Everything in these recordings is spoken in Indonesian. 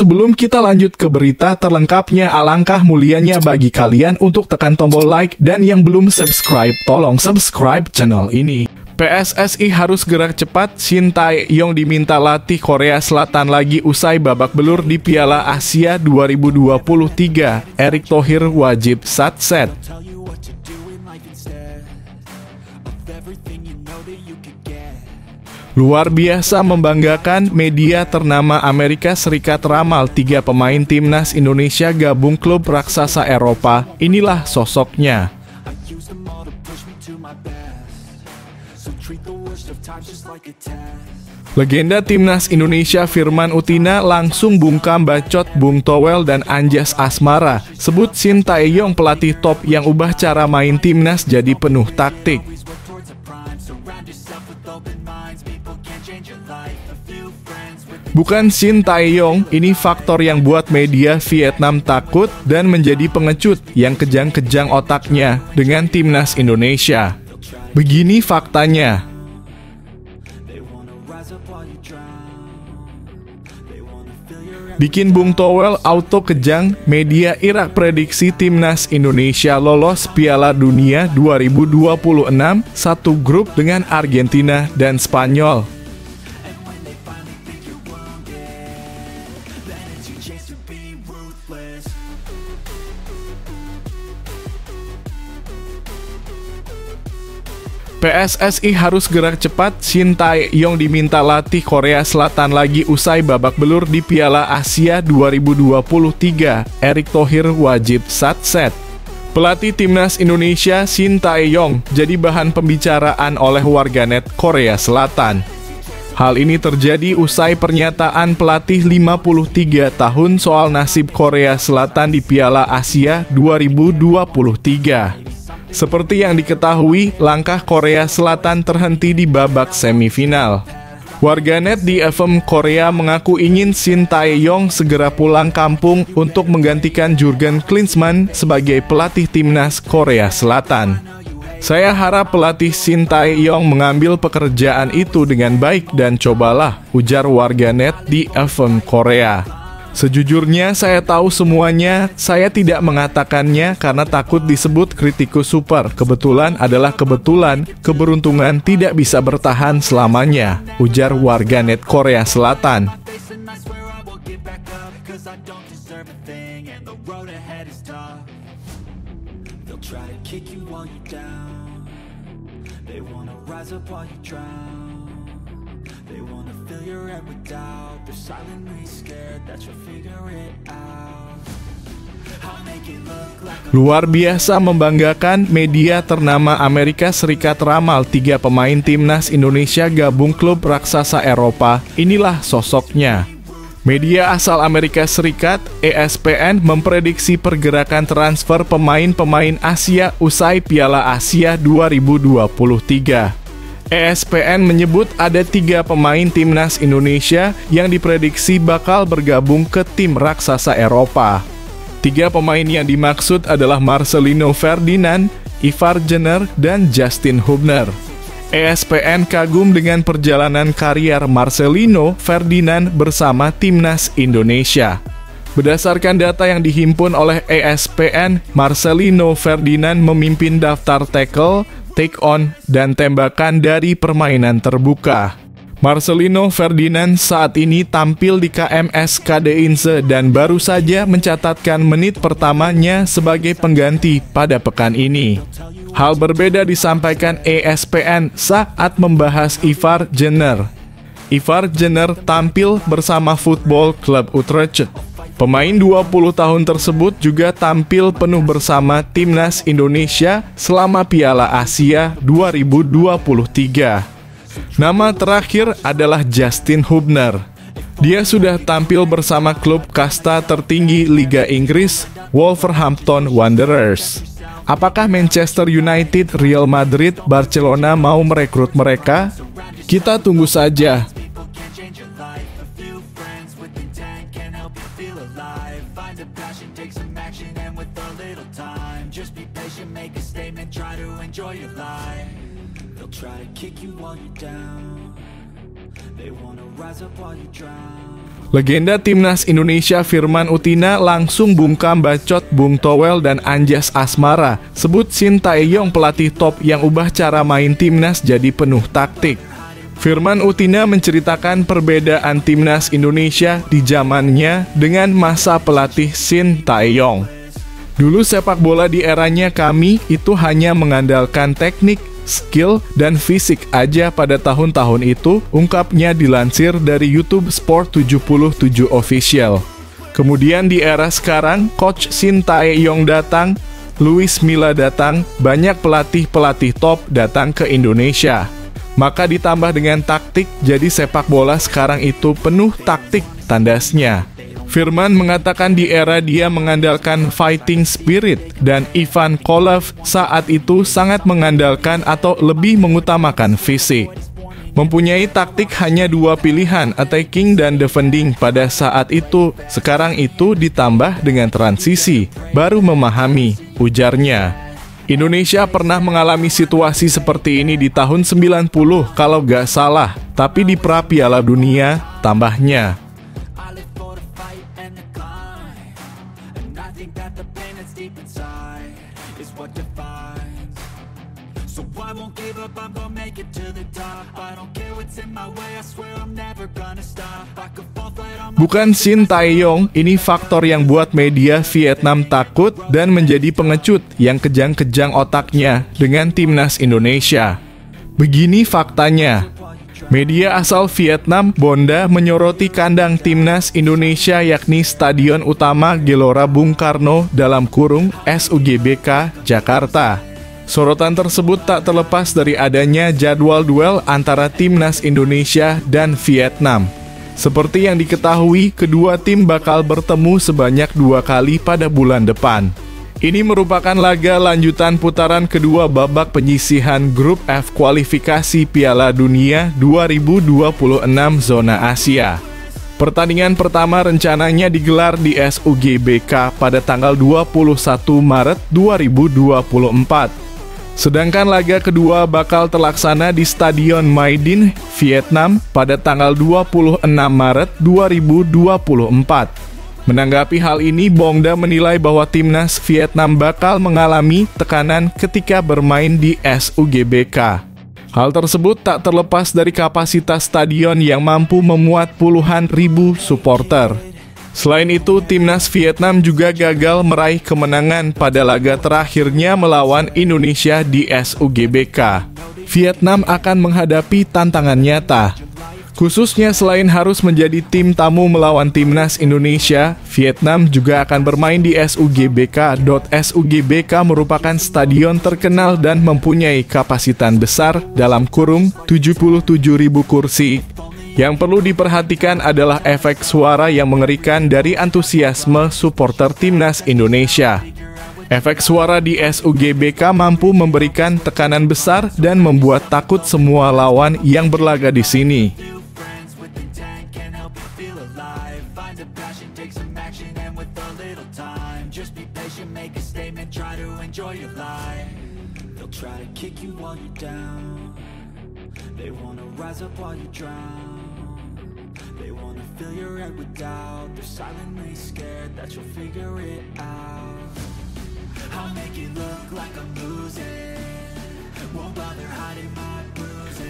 sebelum kita lanjut ke berita terlengkapnya, alangkah mulianya bagi kalian untuk tekan tombol like, dan yang belum subscribe, tolong subscribe channel ini. PSSI harus gerak cepat, Shin Tae-yong diminta latih Korea Selatan lagi usai babak belur di Piala Asia 2023. Erick Thohir wajib satset. Luar biasa membanggakan, media ternama Amerika Serikat ramal 3 pemain timnas Indonesia gabung klub raksasa Eropa. Inilah sosoknya. Legenda timnas Indonesia Firman Utina langsung bungkam bacot Bung Towel dan Anjas Asmara. Sebut Shin Tae-yong pelatih top yang ubah cara main timnas jadi penuh taktik. Bukan Shin Tae-yong, ini faktor yang buat media Vietnam takut dan menjadi pengecut yang kejang-kejang otaknya dengan timnas Indonesia. Begini faktanya. Bikin Bung Towel auto kejang, media Irak prediksi timnas Indonesia lolos Piala Dunia 2026 satu grup dengan Argentina dan Spanyol. PSSI harus gerak cepat, Shin Tae-yong diminta latih Korea Selatan lagi usai babak belur di Piala Asia 2023. Erick Thohir wajib satset. Pelatih timnas Indonesia Shin Tae-yong jadi bahan pembicaraan oleh warganet Korea Selatan. Hal ini terjadi usai pernyataan pelatih 53 tahun soal nasib Korea Selatan di Piala Asia 2023. Seperti yang diketahui, langkah Korea Selatan terhenti di babak semifinal. Warganet di FM Korea mengaku ingin Shin Tae-yong segera pulang kampung untuk menggantikan Jurgen Klinsmann sebagai pelatih timnas Korea Selatan. Saya harap pelatih Shin Tae-yong mengambil pekerjaan itu dengan baik dan cobalah, ujar warganet di FM Korea. Sejujurnya saya tahu semuanya, saya tidak mengatakannya karena takut disebut kritikus super. Kebetulan adalah kebetulan, keberuntungan tidak bisa bertahan selamanya, ujar warganet Korea Selatan. Luar biasa membanggakan, media ternama Amerika Serikat ramal 3 pemain timnas Indonesia gabung klub raksasa Eropa. Inilah sosoknya. Media asal Amerika Serikat, ESPN, memprediksi pergerakan transfer pemain-pemain Asia usai Piala Asia 2023. ESPN menyebut ada 3 pemain timnas Indonesia yang diprediksi bakal bergabung ke tim raksasa Eropa. 3 pemain yang dimaksud adalah Marcelino Ferdinand, Ivar Jenner, dan Justin Hubner. ESPN kagum dengan perjalanan karier Marcelino Ferdinand bersama timnas Indonesia. Berdasarkan data yang dihimpun oleh ESPN, Marcelino Ferdinand memimpin daftar tackle, take on, dan tembakan dari permainan terbuka. Marcelino Ferdinand saat ini tampil di KMS Kadeinse dan baru saja mencatatkan menit pertamanya sebagai pengganti pada pekan ini. Hal berbeda disampaikan ESPN saat membahas Ivar Jenner. Ivar Jenner tampil bersama Football Club Utrecht. Pemain 20 tahun tersebut juga tampil penuh bersama timnas Indonesia selama Piala Asia 2023. Nama terakhir adalah Justin Hubner. Dia sudah tampil bersama klub kasta tertinggi Liga Inggris, Wolverhampton Wanderers. Apakah Manchester United, Real Madrid, Barcelona mau merekrut mereka? Kita tunggu saja. Try to kick you while you're down. They wanna rise up while you drown. Legenda Timnas Indonesia Firman Utina langsung bungkam bacot Bung Towel dan Anjas Asmara. Sebut Shin Tae-yong pelatih top yang ubah cara main Timnas jadi penuh taktik. Firman Utina menceritakan perbedaan Timnas Indonesia di zamannya dengan masa pelatih Shin Tae-yong. Dulu sepak bola di eranya kami itu hanya mengandalkan teknik, skill, dan fisik aja pada tahun-tahun itu, ungkapnya dilansir dari YouTube Sport 77 Official. Kemudian di era sekarang, Coach Shin Tae-yong datang, Luis Milla datang, banyak pelatih-pelatih top datang ke Indonesia. Maka ditambah dengan taktik, jadi sepak bola sekarang itu penuh taktik, tandasnya. Firman mengatakan di era dia mengandalkan fighting spirit dan Ivan Kolev saat itu sangat mengandalkan atau lebih mengutamakan fisik. Mempunyai taktik hanya dua pilihan, attacking dan defending pada saat itu. Sekarang itu ditambah dengan transisi, baru memahami, ujarnya. Indonesia pernah mengalami situasi seperti ini di tahun 90 kalau gak salah, tapi di pra Piala Dunia, tambahnya. Bukan Shin Tae-yong, ini faktor yang buat media Vietnam takut dan menjadi pengecut yang kejang-kejang otaknya dengan Timnas Indonesia. Begini faktanya. Media asal Vietnam, Bonda, menyoroti kandang Timnas Indonesia yakni Stadion Utama Gelora Bung Karno dalam kurung SUGBK, Jakarta. Sorotan tersebut tak terlepas dari adanya jadwal duel antara Timnas Indonesia dan Vietnam. Seperti yang diketahui, kedua tim bakal bertemu sebanyak 2 kali pada bulan depan. Ini merupakan laga lanjutan putaran kedua babak penyisihan Grup F kualifikasi Piala Dunia 2026 zona Asia. Pertandingan pertama rencananya digelar di SUGBK pada tanggal 21 Maret 2024. Sedangkan laga kedua bakal terlaksana di Stadion Mai Dinh, Vietnam pada tanggal 26 Maret 2024. Menanggapi hal ini, Bonda menilai bahwa Timnas Vietnam bakal mengalami tekanan ketika bermain di SUGBK. Hal tersebut tak terlepas dari kapasitas stadion yang mampu memuat puluhan ribu supporter. Selain itu, Timnas Vietnam juga gagal meraih kemenangan pada laga terakhirnya melawan Indonesia di SUGBK. Vietnam akan menghadapi tantangan nyata. Khususnya selain harus menjadi tim tamu melawan Timnas Indonesia, Vietnam juga akan bermain di SUGBK. SUGBK merupakan stadion terkenal dan mempunyai kapasitas besar dalam kurung 77.000 kursi. Yang perlu diperhatikan adalah efek suara yang mengerikan dari antusiasme supporter Timnas Indonesia. Efek suara di SUGBK mampu memberikan tekanan besar dan membuat takut semua lawan yang berlaga di sini.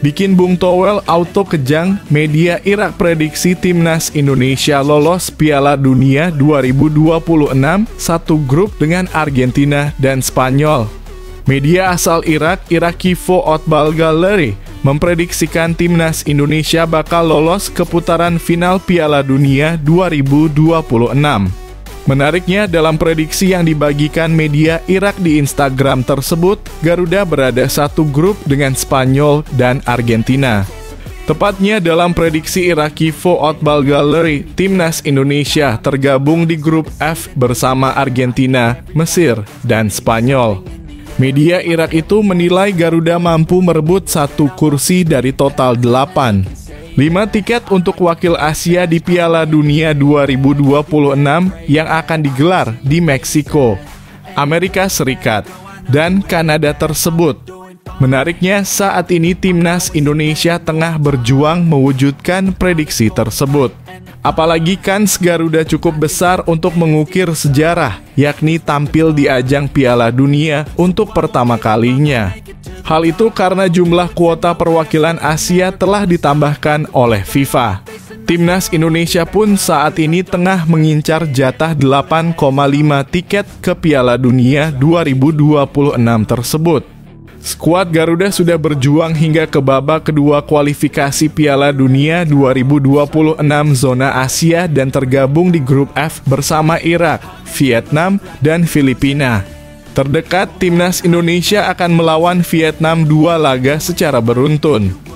Bikin Bung Towel auto kejang, media Irak prediksi Timnas Indonesia lolos Piala Dunia 2026 satu grup dengan Argentina dan Spanyol. Media asal Irak, Iraqivo Outball Gallery, memprediksikan Timnas Indonesia bakal lolos ke putaran final Piala Dunia 2026. Menariknya, dalam prediksi yang dibagikan media Irak di Instagram tersebut, Garuda berada satu grup dengan Spanyol dan Argentina. Tepatnya dalam prediksi Iraqivo Outball Gallery, Timnas Indonesia tergabung di grup F bersama Argentina, Mesir, dan Spanyol. Media Irak itu menilai Garuda mampu merebut satu kursi dari total 8. 5 tiket untuk wakil Asia di Piala Dunia 2026 yang akan digelar di Meksiko, Amerika Serikat, dan Kanada tersebut. Menariknya, saat ini Timnas Indonesia tengah berjuang mewujudkan prediksi tersebut. Apalagi kans Garuda cukup besar untuk mengukir sejarah, yakni tampil di ajang Piala Dunia untuk pertama kalinya. Hal itu karena jumlah kuota perwakilan Asia telah ditambahkan oleh FIFA. Timnas Indonesia pun saat ini tengah mengincar jatah 8,5 tiket ke Piala Dunia 2026 tersebut. Skuad Garuda sudah berjuang hingga ke babak kedua kualifikasi Piala Dunia 2026 zona Asia dan tergabung di grup F bersama Irak, Vietnam, dan Filipina. Terdekat, Timnas Indonesia akan melawan Vietnam 2 laga secara beruntun.